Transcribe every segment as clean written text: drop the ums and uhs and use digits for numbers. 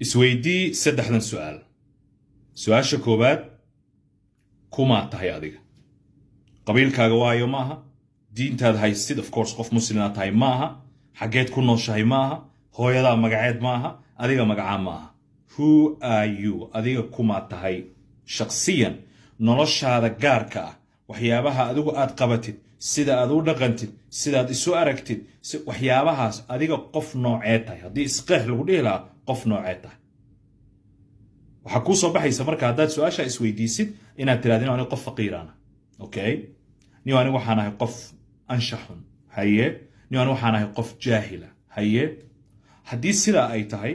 isweydii saddexdan su'aal. Su'aasha koowaad kuma tahay adiga. qabiilkaaga waayo maaha. diintaad haysid of course qof muslimaa tahay maaha. xageed ku nooshahay maaha. hooyadaa magaceed maaha. adiga magacaa maaha. Who are you? adiga kuma tahay shakhsiyan noloshaada gaarka ah. waxyaabaha adigu aad qabatid, sida aad u dhaqantid, sida aad isu aragtid, waxyaabahaas adiga qof noocee tahay. haddii isqeex lagu dhihi lahaa qof noocee tahay. waxaa kuu soo baxaysa marka haddaad su'aasha isweydiisid inaad tirahdin aniga qof faqiirana. Okay? niyo aniga waxaan ahay qof anshaxun. haye. niyo aniga waxaan ahay qof jaahila. haye. haddii sidaa ay tahay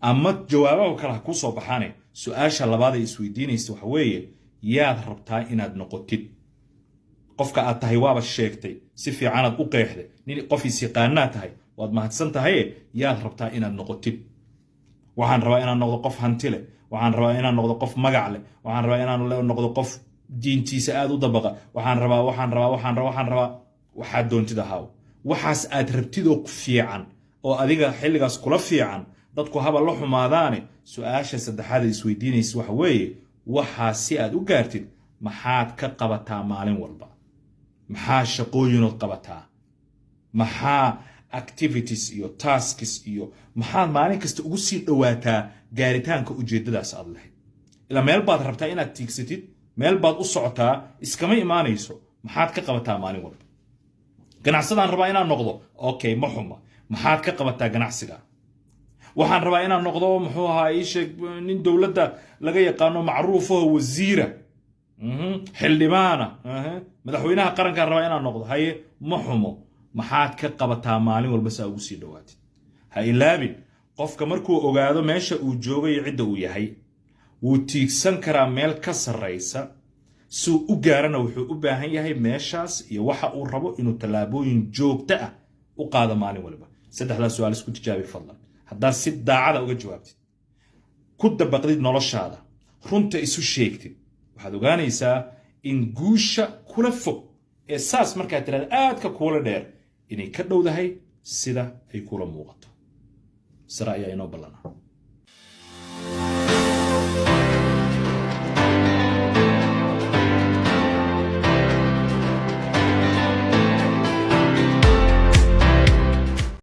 ama jawaabaha kale ha kuu soo baxaane su'aasha labaad ay isweydiinaysa waxa weeye yaad rabtaa inaad noqotid. qofka aad tahay waaba sheegtay, si fiicanaad u qeexday, nin qof is yaqaanaa tahay, waad mahadsan tahay. yaad rabtaa inaad noqotid. waxaan rabaa inaan noqdo qof hanti leh. waxaan rabaa inaan noqdo qof magac leh. waxaan rabaa inaan noqdo qof diintiisa aad u dabaqa. waxaan rabaa waxaad doontid ahaaw. waxaas aad rabtid oo fiican oo adiga xilligaas kula fiican dadku haba la xumaadaane su'aasha saddexaad ay isweydiinaysa waxa weeye waxaa si aad u gaartid maxaad ka qabataa maalin walba. maxaa shaqooyinood qabataa. maxaa activities iyo tasks iyo maxaad maalin kasta ugu sii dhawaataa gaaritaanka ujeedadaas aad lahayd. ilaa meel baad rabtaa inaad tiigsatid, meel baad u socotaa, iskama imaanayso. maxaad ka qabataa maalin walba. ganacsadaan rabaa inaan noqdo. Okay, ma xuma. maxaad ka qabataa ganacsiga. waxaan rabaa inaan noqdo muxuu ahaa ii sheeg nin dowladda laga yaqaano macruuf oo wasiira. xildhibaana. madaxweynaha qarankaan rabaa inaan noqdo. haye, ma xumo. maxaad ka qabataa maalin walba saa ugu sii dhawaatid. ha ilaabin qofka markuu ogaado meesha uu joogo iyo cidda uu yahay wuu tiigsan karaa meel ka sarraysa. suu u gaarana wuxuu u baahan yahay meeshaas iyo waxa uu rabo inuu tallaabooyin joogto ah u qaado maalin walba. saddexdaas su'aal isku tijaabi fadlan. haddaad si daacada uga jawaabtid, ku dabaqdid noloshaada, runta isu sheegtid, waxaad ogaanaysaa in guusha kula fog ee saas markaad tiraahdo aadka kuula dheer inay ka dhowdahay sida ay kula muuqato. sara ayaa inoo ballanaa.